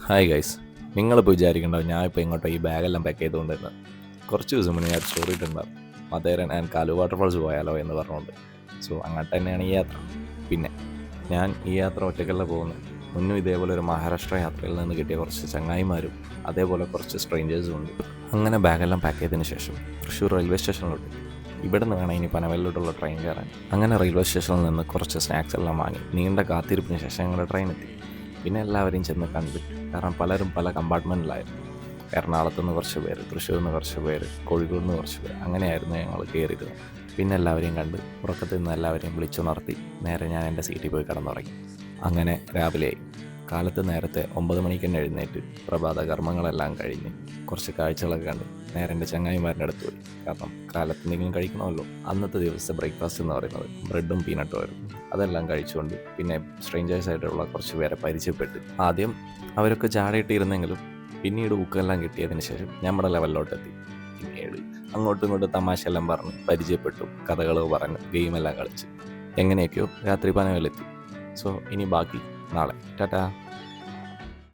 Hi guys, നിങ്ങളിപ്പോൾ വിചാരിക്കേണ്ടാവും ഞാൻ ഇപ്പോൾ ഇങ്ങോട്ടോ ഈ ബാഗെല്ലാം പാക്ക് ചെയ്തുകൊണ്ടിരുന്നത്. കുറച്ച് ദിവസം മുന്നേ ഞാൻ ഒരു സ്റ്റോറി ഇട്ടുണ്ടാവും, മതേരൻ ആൻഡ് കാലു വാട്ടർഫോൾസ് പോയാലോ എന്ന് പറഞ്ഞുകൊണ്ട്. സോ അങ്ങോട്ട് തന്നെയാണ് ഈ യാത്ര. പിന്നെ ഞാൻ ഈ യാത്ര ഒറ്റയ്ക്കല്ല പോകുന്നത്. മുന്നും ഇതേപോലെ ഒരു മഹാരാഷ്ട്ര യാത്രയിൽ നിന്ന് കിട്ടിയ കുറച്ച് ചങ്ങായിമാരും അതേപോലെ കുറച്ച് സ്ട്രേഞ്ചേഴ്സും ഉണ്ട്. അങ്ങനെ ബാഗെല്ലാം പാക്ക് ചെയ്തതിന് ശേഷം തൃശ്ശൂർ റെയിൽവേ സ്റ്റേഷനിലോട്ട്. ഇവിടെ നിന്ന് വേണം ഇനി പനവേലിലോട്ടുള്ള ട്രെയിൻ കയറാൻ. അങ്ങനെ റെയിൽവേ സ്റ്റേഷനിൽ നിന്ന് കുറച്ച് സ്നാക്സ് എല്ലാം വാങ്ങി നീണ്ട കാത്തിരിപ്പിന് ശേഷം ഞങ്ങളുടെ ട്രെയിൻ എത്തി. പിന്നെ എല്ലാവരെയും ചെന്ന് കണ്ടു. കാരണം പലരും പല കമ്പാർട്ട്മെൻറ്റിലായിരുന്നു. എറണാകുളത്ത് നിന്ന് കുറച്ച് പേര്, തൃശ്ശൂരിൽ നിന്ന് കുറച്ച് പേര്, കോഴിക്കോട് നിന്ന് കുറച്ച് പേര്, അങ്ങനെയായിരുന്നു ഞങ്ങൾ കയറിയിരുന്നത്. പിന്നെ എല്ലാവരെയും കണ്ട് ഉറക്കത്തിൽ നിന്ന് എല്ലാവരെയും വിളിച്ചുണർത്തി നേരെ ഞാൻ എൻ്റെ സീറ്റിൽ പോയി കിടന്നുറങ്ങി. അങ്ങനെ രാവിലെയായി. കാലത്ത് നേരത്തെ 9 മണിക്ക് തന്നെ എഴുന്നേറ്റ് പ്രഭാത കർമ്മങ്ങളെല്ലാം കഴിഞ്ഞ് കുറച്ച് കാഴ്ചകളൊക്കെ കണ്ട് നേരെ എൻ്റെ ചങ്ങായിമാരുടെ അടുത്ത് പോയി. കാരണം കാലത്ത് എന്തെങ്കിലും കഴിക്കണമല്ലോ. അന്നത്തെ ദിവസത്തെ ബ്രേക്ക്ഫാസ്റ്റ് എന്ന് പറയുന്നത് ബ്രെഡും പീനട്ടും ആയിരുന്നു. അതെല്ലാം കഴിച്ചുകൊണ്ട് പിന്നെ സ്ട്രേഞ്ചേഴ്സായിട്ടുള്ള കുറച്ച് പേരെ പരിചയപ്പെട്ട് ആദ്യം അവരൊക്കെ ചാടയിട്ടിരുന്നെങ്കിലും പിന്നീട് ബുക്കെല്ലാം കിട്ടിയതിന് ശേഷം നമ്മുടെ ലെവലിലോട്ടെത്തി. പിന്നീട് അങ്ങോട്ടും ഇങ്ങോട്ടും തമാശയെല്ലാം പറഞ്ഞ് പരിചയപ്പെട്ടു, കഥകൾ പറഞ്ഞ് ഗെയിമെല്ലാം കളിച്ച് എങ്ങനെയൊക്കെയോ രാത്രി പനവേലെത്തി. സോ ഇനി ബാക്കി നാളെ. ടാറ്റാ.